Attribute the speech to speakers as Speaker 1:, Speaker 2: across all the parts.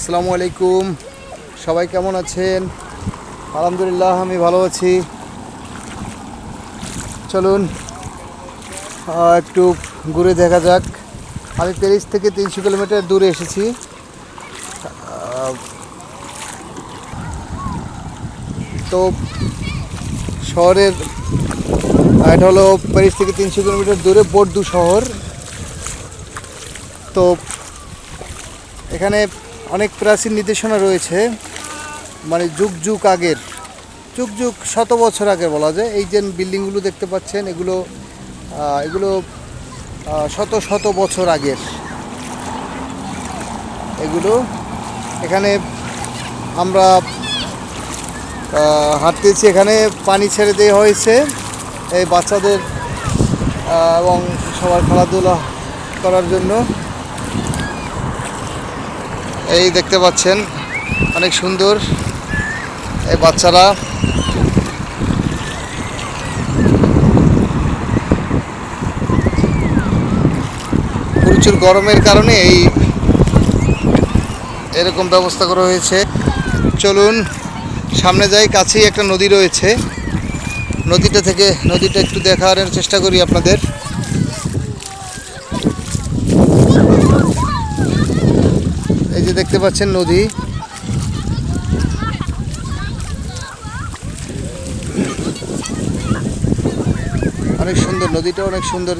Speaker 1: আসসালামু আলাইকুম। সবাই কেমন আছেন? আলহামদুলিল্লাহ আমি ভালো আছি। চলুন একটু ঘুরে দেখা যাক। আমি প্যারিস থেকে 300 কিলোমিটার দূরে এসেছি। তো শহরের এটা হলো প্যারিস থেকে 300 কিলোমিটার দূরে বর্দু শহর। তো এখানে অনেক প্রাচীন নির্দেশনা রয়েছে, মানে যুগ যুগ আগের, যুগ যুগ শত বছর আগের বলা যায়। এই যে বিল্ডিংগুলো দেখতে পাচ্ছেন, এগুলো এগুলো শত শত বছর আগের এগুলো। এখানে আমরা হাঁটতেছি, এখানে পানি ছেড়ে দেওয়া হয়েছে এই বাচ্চাদের এবং সবার খেলাধুলা করার জন্য। এই দেখতে পাচ্ছেন অনেক সুন্দর এই বাচ্চারা। প্রচুর গরমের কারণে এরকম ব্যবস্থা করা হয়েছে। চলুন সামনে যাই, কাছেই একটা নদী রয়েছে। নদীটা একটু দেখার চেষ্টা করি আপনাদের। এই যে দেখতে পাচ্ছেন নদী, অনেক সুন্দর, নদীটা অনেক সুন্দর।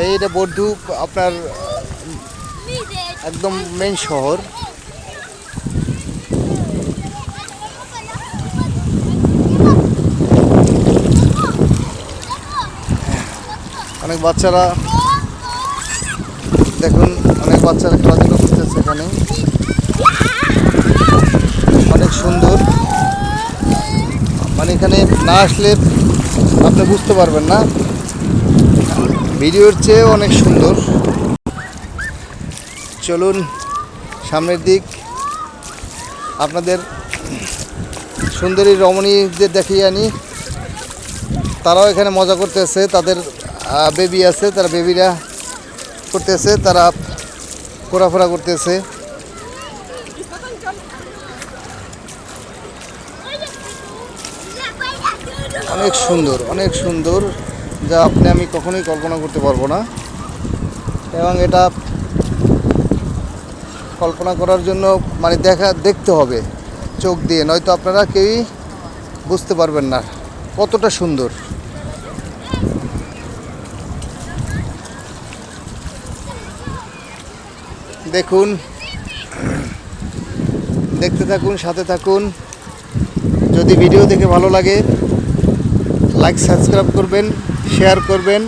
Speaker 1: এইটা বর্দু আপনার একদম মেন শহর। অনেক বাচ্চারা, দেখুন অনেক বাচ্চারা খেলাধুলা করতেছে এখানে, অনেক সুন্দর। মানে এখানে না আসলে আপনি বুঝতে পারবেন না, ভিডিওর চেয়েও অনেক সুন্দর। চলুন সামনের দিক আপনাদের সুন্দরী রমণীদের দেখিয়ে আনি। তারাও এখানে মজা করতেছে, তাদের বেবি আছে, তারা বেবিরা করতেছে, তারা ঘোরাফেরা করতেছে। অনেক সুন্দর, অনেক সুন্দর, যা আমি কখনোই কল্পনা করতে পারবো না। এবং এটা কল্পনা করার জন্য মানে দেখতে হবে চোখ দিয়ে, নয়তো আপনারা কেউই বুঝতে পারবেন না কতটা সুন্দর। দেখুন, দেখতে থাকুন, সাথে থাকুন। যদি ভিডিও দেখে ভালো লাগে লাইক সাবস্ক্রাইব করবেন, শেয়ার করবেন,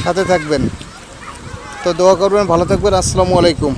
Speaker 1: সাথে থাকবেন। তো দোয়া করবেন, ভালো থাকবেন। আসসালামু আলাইকুম।